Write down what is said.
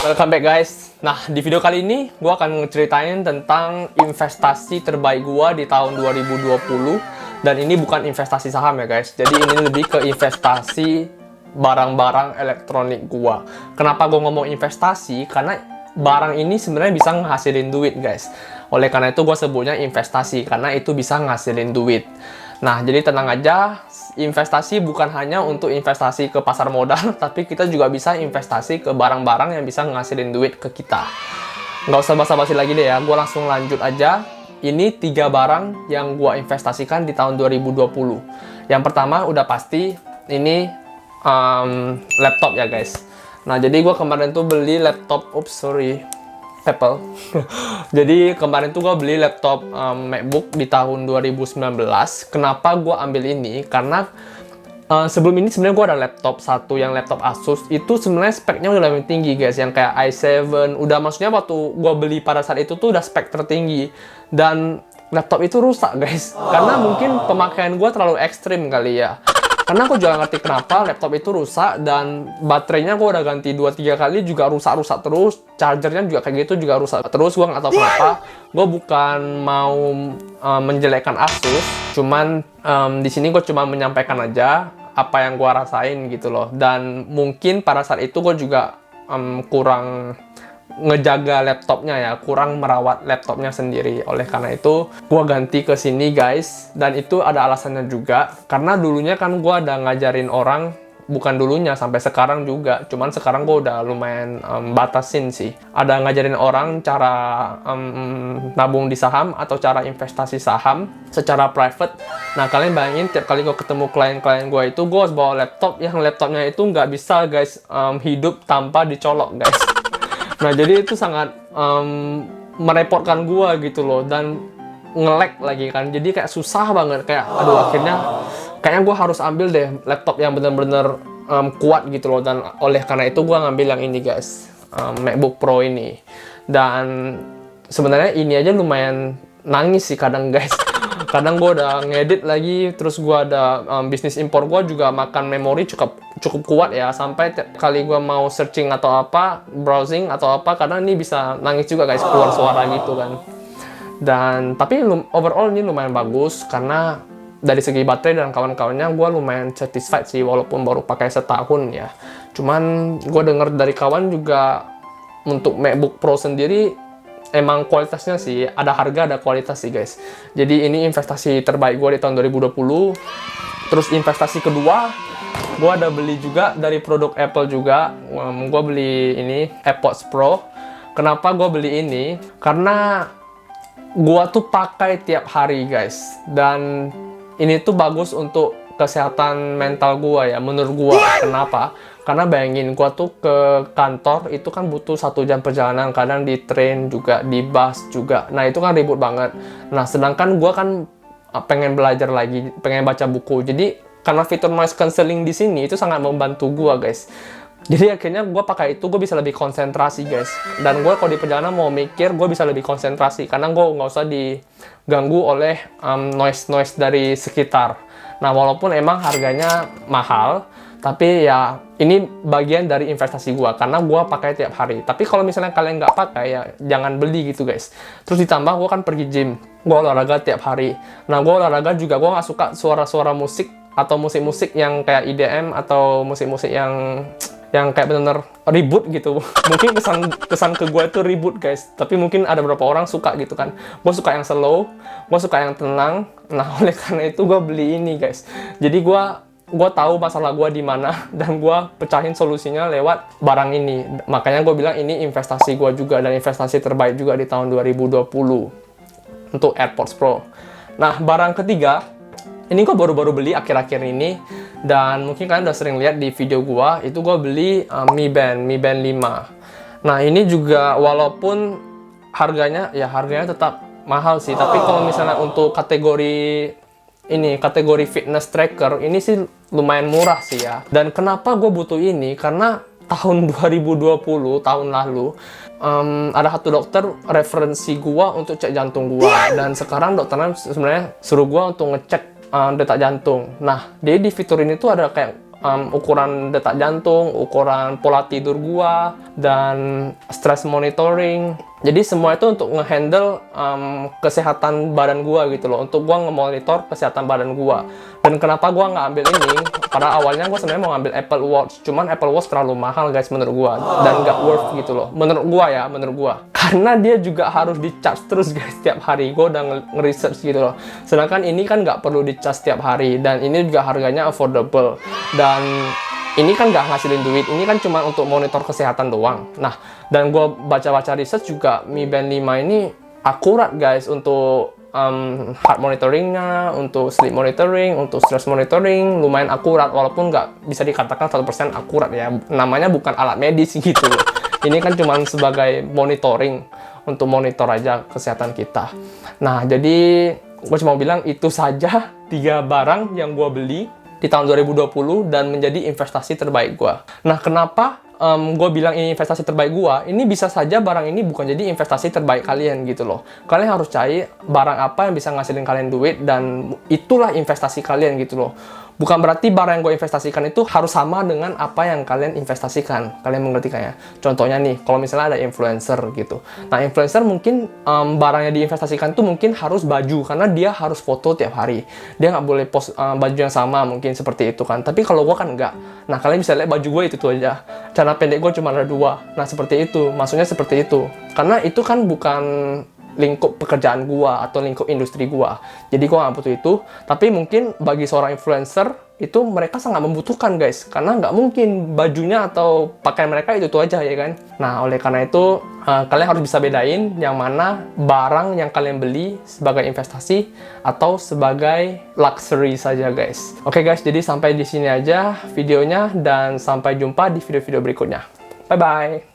Welcome back guys. Nah, di video kali ini gue akan ngeceritain tentang investasi terbaik gue di tahun 2020. Dan ini bukan investasi saham ya guys. Jadi ini lebih ke investasi barang-barang elektronik gue. Kenapa gue ngomong investasi? Karena barang ini sebenarnya bisa ngehasilin duit guys. Oleh karena itu gue sebutnya investasi, karena itu bisa ngehasilin duit. Nah, jadi tenang aja, investasi bukan hanya untuk investasi ke pasar modal, tapi kita juga bisa investasi ke barang-barang yang bisa ngasilin duit ke kita. Nggak usah basa-basi lagi deh ya, gue langsung lanjut aja. Ini 3 barang yang gue investasikan di tahun 2020. Yang pertama udah pasti, ini laptop ya guys. Nah, jadi gue kemarin tuh beli laptop, Apple. Jadi kemarin tuh gue beli laptop MacBook di tahun 2019. Kenapa gue ambil ini? Karena sebelum ini sebenarnya gue ada laptop satu, yang laptop Asus. Itu sebenarnya speknya udah lebih tinggi guys, yang kayak i7. Udah, maksudnya waktu gue beli pada saat itu tuh udah spek tertinggi. Dan laptop itu rusak guys. Karena mungkin pemakaian gue terlalu ekstrim kali ya. Karena aku juga ngerti kenapa laptop itu rusak, dan baterainya gue udah ganti 2-3 kali juga rusak-rusak terus. Chargernya juga kayak gitu juga rusak terus. Gue nggak tahu kenapa. Gue bukan mau menjelekkan Asus, cuman di sini gue cuma menyampaikan aja apa yang gue rasain gitu loh. Dan mungkin pada saat itu gue juga kurang ngejaga laptopnya ya, kurang merawat laptopnya sendiri. Oleh karena itu gue ganti ke sini guys, dan itu ada alasannya juga. Karena dulunya kan gue ada ngajarin orang, bukan dulunya, sampai sekarang juga, cuman sekarang gue udah lumayan batasin sih. Ada ngajarin orang cara nabung di saham atau cara investasi saham secara private. Nah, kalian bayangin tiap kali gue ketemu klien-klien gue itu, gue harus bawa laptop yang laptopnya itu nggak bisa guys hidup tanpa dicolok guys. Nah, jadi itu sangat merepotkan gua gitu loh, dan nge-lag lagi kan. Jadi kayak susah banget, kayak aduh, akhirnya kayaknya gua harus ambil deh laptop yang bener-bener kuat gitu loh. Dan oleh karena itu gua ngambil yang ini guys, MacBook Pro ini. Dan sebenarnya ini aja lumayan nangis sih kadang guys. Kadang gue udah ngedit lagi, terus gue ada bisnis impor, gue juga makan memori cukup kuat ya. Sampai kali gue mau searching atau apa, browsing atau apa, kadang ini bisa nangis juga guys, keluar suara gitu kan. Dan tapi overall ini lumayan bagus, karena dari segi baterai dan kawan-kawannya gue lumayan satisfied sih, walaupun baru pakai setahun ya. Cuman gue denger dari kawan juga untuk MacBook Pro sendiri emang kualitasnya sih, ada harga ada kualitas sih guys. Jadi ini investasi terbaik gue di tahun 2020. Terus investasi kedua, gue ada beli juga dari produk Apple juga. Gue beli ini AirPods Pro. Kenapa gue beli ini? Karena gue tuh pakai tiap hari guys. Dan ini tuh bagus untuk kesehatan mental gue ya, menurut gue. Kenapa? Karena bayangin, gue tuh ke kantor itu kan butuh 1 jam perjalanan, kadang di train juga, di bus juga. Nah, itu kan ribut banget. Nah, sedangkan gue kan pengen belajar lagi, pengen baca buku. Jadi karena fitur noise cancelling di sini itu sangat membantu gue guys. Jadi akhirnya gue pakai itu, gue bisa lebih konsentrasi guys. Dan gue kalau di perjalanan mau mikir, gue bisa lebih konsentrasi karena gue nggak usah diganggu oleh noise dari sekitar. Nah, walaupun emang harganya mahal, tapi ya ini bagian dari investasi gua, karena gua pakai tiap hari. Tapi kalau misalnya kalian nggak pakai ya jangan beli gitu guys. Terus ditambah gua kan pergi gym, gua olahraga tiap hari. Nah, gua olahraga juga gua nggak suka suara-suara musik atau musik-musik yang kayak EDM atau musik-musik yang kayak bener-bener ribut gitu. Mungkin kesan ke gue itu ribut guys, tapi mungkin ada beberapa orang suka gitu kan. Gue suka yang slow, gue suka yang tenang. Nah, oleh karena itu gue beli ini guys. Jadi gue tahu masalah gue di mana, dan gue pecahin solusinya lewat barang ini. Makanya gue bilang ini investasi gue juga, dan investasi terbaik juga di tahun 2020 untuk AirPods Pro. Nah, barang ketiga, ini gue baru-baru beli akhir-akhir ini, dan mungkin kalian udah sering lihat di video gue, itu gue beli Mi Band 5. Nah, ini juga walaupun harganya tetap mahal sih, tapi kalau misalnya untuk kategori fitness tracker, ini sih lumayan murah sih ya. Dan kenapa gue butuh ini? Karena tahun 2020, tahun lalu, ada satu dokter referensi gue untuk cek jantung gue. Dan sekarang dokternya sebenarnya suruh gue untuk ngecek detak jantung. Nah, jadi di fitur ini tuh ada kayak ukuran detak jantung, ukuran pola tidur gua, dan stress monitoring. Jadi semua itu untuk ngehandle kesehatan badan gua gitu loh, untuk gua ngemonitor kesehatan badan gua. Dan kenapa gua nggak ambil ini? Pada awalnya gua sebenarnya mau ambil Apple Watch, cuman Apple Watch terlalu mahal guys menurut gua, dan nggak worth gitu loh. Menurut gua. Karena dia juga harus di-charge terus guys setiap hari. Gua udah nge-research gitu loh. Sedangkan ini kan nggak perlu di-charge setiap hari, dan ini juga harganya affordable. Dan ini kan nggak ngasilin duit, ini kan cuma untuk monitor kesehatan doang. Nah, dan gue baca-baca research juga, Mi Band 5 ini akurat guys untuk heart monitoringnya, untuk sleep monitoring, untuk stress monitoring, lumayan akurat, walaupun nggak bisa dikatakan 100% akurat ya. Namanya bukan alat medis gitu. Ini kan cuma sebagai monitoring, untuk monitor aja kesehatan kita. Nah, jadi gue cuma bilang itu saja 3 barang yang gue beli di tahun 2020 dan menjadi investasi terbaik gue. Nah, kenapa gue bilang ini investasi terbaik gue? Ini bisa saja barang ini bukan jadi investasi terbaik kalian gitu loh. Kalian harus cari barang apa yang bisa ngasilin kalian duit, dan itulah investasi kalian gitu loh. Bukan berarti barang yang gue investasikan itu harus sama dengan apa yang kalian investasikan. Kalian mengerti kan ya? Contohnya nih, kalau misalnya ada influencer gitu. Nah, influencer mungkin barang yang diinvestasikan itu mungkin harus baju, karena dia harus foto tiap hari. Dia nggak boleh post baju yang sama, mungkin seperti itu kan. Tapi kalau gue kan nggak. Nah, kalian bisa lihat baju gue itu aja. Celana pendek gue cuma ada 2. Nah, seperti itu. Maksudnya seperti itu. Karena itu kan bukan lingkup pekerjaan gua atau lingkup industri gua. Jadi gua nggak butuh itu. Tapi mungkin bagi seorang influencer itu mereka sangat membutuhkan guys, karena nggak mungkin bajunya atau pakaian mereka itu aja ya kan. Nah, oleh karena itu kalian harus bisa bedain yang mana barang yang kalian beli sebagai investasi atau sebagai luxury saja guys. Oke guys, jadi sampai di sini aja videonya, dan sampai jumpa di video-video berikutnya. Bye bye.